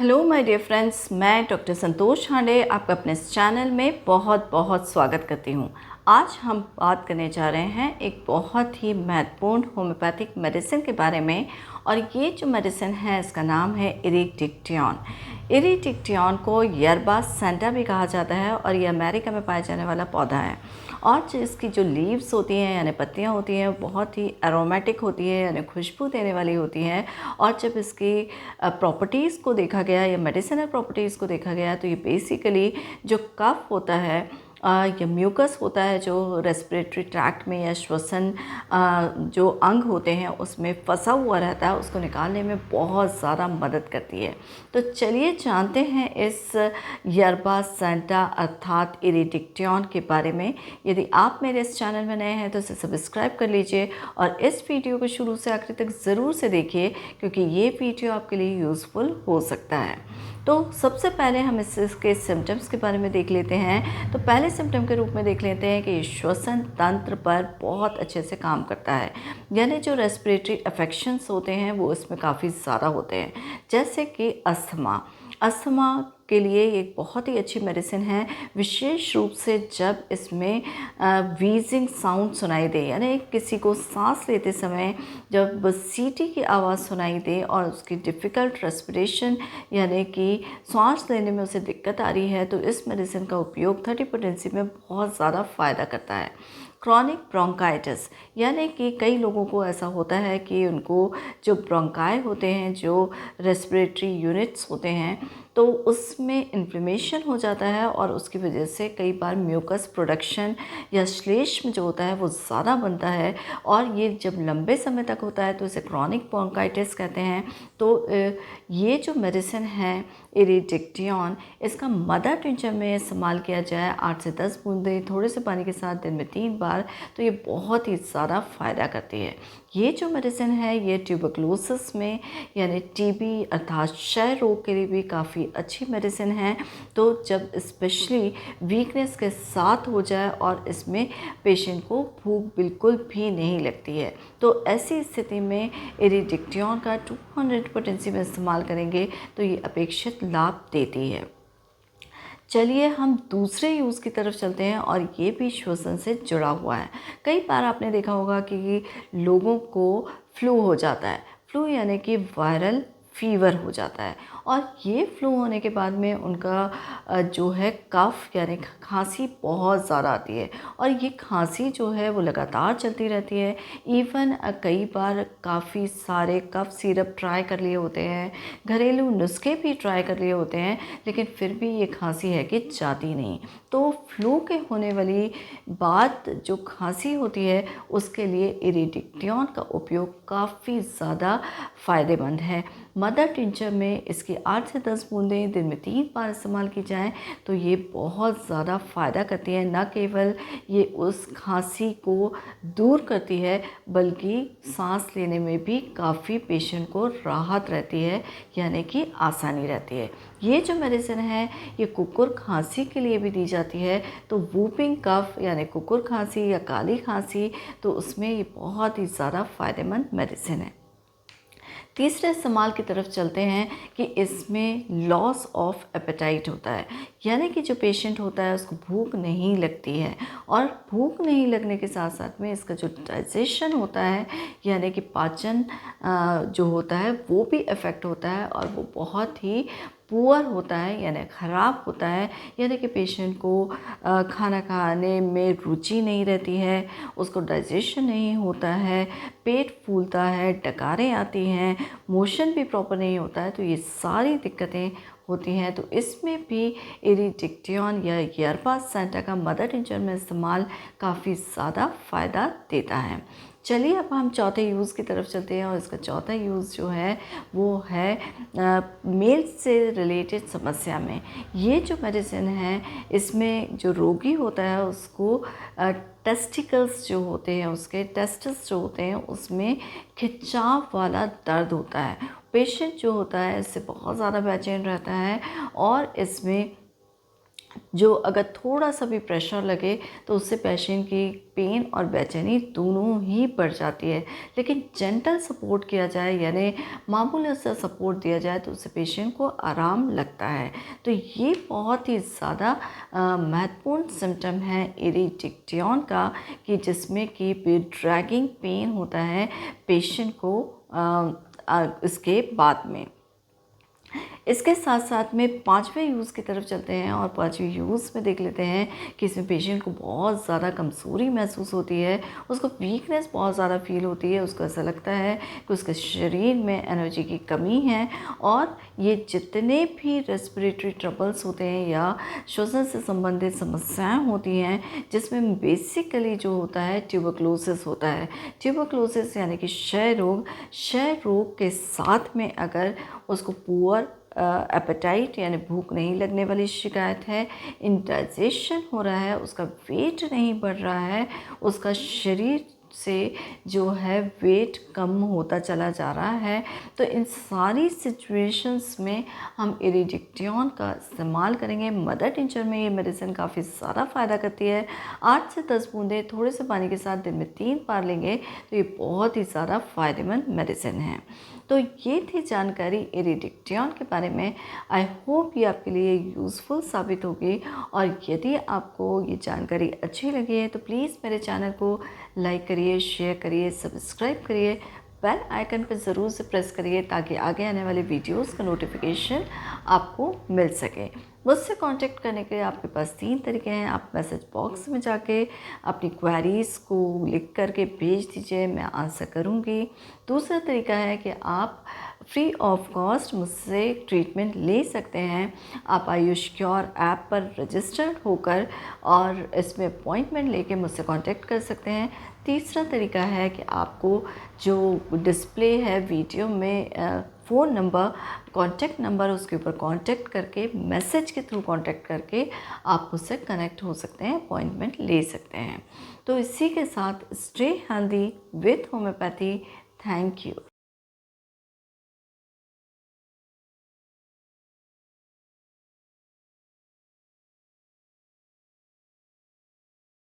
Hello my dear friends, मैं doctor संतोष हांडे आपका अपने इस चैनल में बहुत बहुत स्वागत करती हूँ। आज हम बात करने जा रहे हैं एक बहुत ही महत्वपूर्ण होम्योपैथिक मेडिसिन के बारे में। और ये जो मेडिसिन है इसका नाम है इरिडिक्टियन। इरिडिक्टियन को यरबा सेंटा भी कहा जाता है और ये अमेरिका में पाया जाने वाला पौधा है। और जो इसकी जो लीव्स होती हैं यानी पत्तियां होती हैं बहुत ही एरोमेटिक होती है यानी खुशबू देने वाली होती हैं। और जब इसकी प्रॉपर्टीज़ को देखा गया या मेडिसिनल प्रॉपर्टीज़ को देखा गया तो ये बेसिकली जो कफ होता है या म्यूकस होता है जो रेस्पिरेटरी ट्रैक्ट में या श्वसन जो अंग होते हैं उसमें फंसा हुआ रहता है उसको निकालने में बहुत ज़्यादा मदद करती है। तो चलिए जानते हैं इस यरबा सेंटा अर्थात इरिडिक्टियन के बारे में। यदि आप मेरे इस चैनल में नए हैं तो इसे सब्सक्राइब कर लीजिए और इस वीडियो को शुरू से आखिर तक ज़रूर से देखिए क्योंकि ये वीडियो आपके लिए यूज़फुल हो सकता है। तो सबसे पहले हम इसके सिम्टम्स के बारे में देख लेते हैं। तो पहले सिम्टम के रूप में देख लेते हैं कि ये श्वसन तंत्र पर बहुत अच्छे से काम करता है, यानी जो रेस्पिरेटरी अफेक्शंस होते हैं वो इसमें काफ़ी ज़्यादा होते हैं, जैसे कि अस्थमा के लिए एक बहुत ही अच्छी मेडिसिन है, विशेष रूप से जब इसमें वीजिंग साउंड सुनाई दे, यानी किसी को सांस लेते समय जब सीटी की आवाज़ सुनाई दे और उसकी डिफ़िकल्ट रेस्पिरेशन यानी कि सांस लेने में उसे दिक्कत आ रही है तो इस मेडिसिन का उपयोग 30 पोटेंसी में बहुत ज़्यादा फ़ायदा करता है। क्रॉनिक ब्रोंकाइटिस यानी कि कई लोगों को ऐसा होता है कि उनको जो ब्रोंकाई होते हैं जो रेस्पिरेटरी यूनिट्स होते हैं तो उसमें इन्फ्लेमेशन हो जाता है और उसकी वजह से कई बार म्यूकस प्रोडक्शन या श्लेष्म जो होता है वो ज़्यादा बनता है और ये जब लंबे समय तक होता है तो इसे क्रॉनिक ब्रोंकाइटिस कहते हैं। तो ये जो मेडिसिन है इरिडिक्टियन इसका मदर टिंचर में इस्तेमाल किया जाए 8 से 10 बूंदें थोड़े से पानी के साथ दिन में 3 बार तो ये बहुत ही ज़्यादा फ़ायदा करती है। ये जो मेडिसिन है ये ट्यूबरक्लोसिस में यानी टीबी अर्थात क्षय रोग के लिए भी काफ़ी अच्छी मेडिसिन है। तो जब स्पेशली वीकनेस के साथ हो जाए और इसमें पेशेंट को भूख बिल्कुल भी नहीं लगती है तो ऐसी स्थिति में इरिडिक्टियन का 200 पोटेंसी में इस्तेमाल करेंगे तो ये अपेक्षित लाभ देती है। चलिए हम दूसरे यूज़ की तरफ चलते हैं और ये भी श्वसन से जुड़ा हुआ है। कई बार आपने देखा होगा कि लोगों को फ्लू हो जाता है, फ्लू यानी कि वायरल फीवर हो जाता है और ये फ्लू होने के बाद में उनका जो है कफ यानी खांसी बहुत ज़्यादा आती है और ये खांसी जो है वो लगातार चलती रहती है। इवन कई बार काफ़ी सारे कफ सिरप ट्राई कर लिए होते हैं, घरेलू नुस्खे भी ट्राई कर लिए होते हैं, लेकिन फिर भी ये खांसी है कि जाती नहीं। तो फ्लू के होने वाली बात जो खांसी होती है उसके लिए इरिडिक्टियन का उपयोग काफ़ी ज़्यादा फ़ायदेमंद है। मदर टिंचर में इसकी 8 से 10 बूंदें दिन में 3 बार इस्तेमाल की जाएं तो ये बहुत ज़्यादा फ़ायदा करती है। न केवल ये उस खांसी को दूर करती है बल्कि सांस लेने में भी काफ़ी पेशेंट को राहत रहती है यानी कि आसानी रहती है। ये जो मेडिसिन है ये कुकुर खांसी के लिए भी दी जाती है। तो वूपिंग कफ यानी कुकुर खांसी या काली खांसी तो उसमें ये बहुत ही ज़्यादा फ़ायदेमंद मेडिसिन है। तीसरे इस्तेमाल की तरफ चलते हैं कि इसमें लॉस ऑफ एपेटाइट होता है, यानी कि जो पेशेंट होता है उसको भूख नहीं लगती है और भूख नहीं लगने के साथ साथ में इसका जो डाइजेशन होता है यानी कि पाचन जो होता है वो भी इफ़ेक्ट होता है और वो बहुत ही पुअर होता है यानी ख़राब होता है। यानी कि पेशेंट को खाना खाने में रुचि नहीं रहती है, उसको डाइजेशन नहीं होता है, पेट फूलता है, डकारें आती हैं, मोशन भी प्रॉपर नहीं होता है। तो ये सारी दिक्कतें होती हैं। तो इसमें भी इरिडिक्टियन या यरबा सेंटा का मदर टिंचर में इस्तेमाल काफ़ी ज़्यादा फ़ायदा देता है। चलिए अब हम चौथे यूज़ की तरफ चलते हैं और इसका चौथा यूज़ जो है वो है मेल से रिलेटेड समस्या में। ये जो मेडिसिन है इसमें जो रोगी होता है उसको टेस्टिकल्स जो होते हैं उसके टेस्टिस जो होते हैं उसमें खिंचाव वाला दर्द होता है। पेशेंट जो होता है इससे बहुत ज़्यादा बेचैन रहता है और इसमें जो अगर थोड़ा सा भी प्रेशर लगे तो उससे पेशेंट की पेन और बेचैनी दोनों ही बढ़ जाती है। लेकिन जेंटल सपोर्ट किया जाए यानी मामूली सा सपोर्ट दिया जाए तो उससे पेशेंट को आराम लगता है। तो ये बहुत ही ज़्यादा महत्वपूर्ण सिम्टम है इरिडिक्टियन का, कि जिसमें कि ड्रैगिंग पेन होता है पेशेंट को इसके बाद में। इसके साथ साथ में पाँचवें यूज़ की तरफ चलते हैं और पाँचवें यूज़ में देख लेते हैं कि इसमें पेशेंट को बहुत ज़्यादा कमज़ोरी महसूस होती है, उसको वीकनेस बहुत ज़्यादा फील होती है, उसको ऐसा लगता है कि उसके शरीर में एनर्जी की कमी है। और ये जितने भी रेस्पिरेटरी ट्रबल्स होते हैं या श्वसन से संबंधित समस्याएँ होती हैं, जिसमें बेसिकली जो होता है ट्यूबरक्लोसिस होता है। ट्यूबरक्लोसिस यानी कि क्षय रोग के साथ में अगर उसको पुअर एपेटाइट यानी भूख नहीं लगने वाली शिकायत है, इंडाइजेशन हो रहा है, उसका वेट नहीं बढ़ रहा है, उसका शरीर से जो है वेट कम होता चला जा रहा है, तो इन सारी सिचुएशंस में हम इरिडिक्टियन का इस्तेमाल करेंगे। मदर टिंचर में ये मेडिसिन काफ़ी ज़्यादा फ़ायदा करती है। 8 से 10 बूंदें थोड़े से पानी के साथ दिन में 3 बार लेंगे तो ये बहुत ही ज़्यादा फ़ायदेमंद मेडिसिन है। तो ये थी जानकारी इरिडिक्टियन के बारे में। आई होप ये आपके लिए यूज़फुल साबित होगी, और यदि आपको ये जानकारी अच्छी लगी है तो प्लीज़ मेरे चैनल को लाइक करिए, शेयर करिए, सब्सक्राइब करिए, बेल आइकन पर ज़रूर से प्रेस करिए ताकि आगे आने वाले वीडियोस का नोटिफिकेशन आपको मिल सके। मुझसे कांटेक्ट करने के लिए आपके पास 3 तरीके हैं। आप मैसेज बॉक्स में जाके अपनी क्वेरीज़ को लिख करके भेज दीजिए, मैं आंसर करूँगी। दूसरा तरीका है कि आप फ्री ऑफ कॉस्ट मुझसे ट्रीटमेंट ले सकते हैं। आप आयुष क्योर ऐप पर रजिस्टर्ड होकर और इसमें अपॉइंटमेंट लेके मुझसे कांटेक्ट कर सकते हैं। तीसरा तरीका है कि आपको जो डिस्प्ले है वीडियो में फ़ोन नंबर, कॉन्टैक्ट नंबर, उसके ऊपर कांटेक्ट करके मैसेज के थ्रू कांटेक्ट करके आप मुझसे कनेक्ट हो सकते हैं, अपॉइंटमेंट ले सकते हैं। तो इसी के साथ stay healthy with homeopathy. Thank you.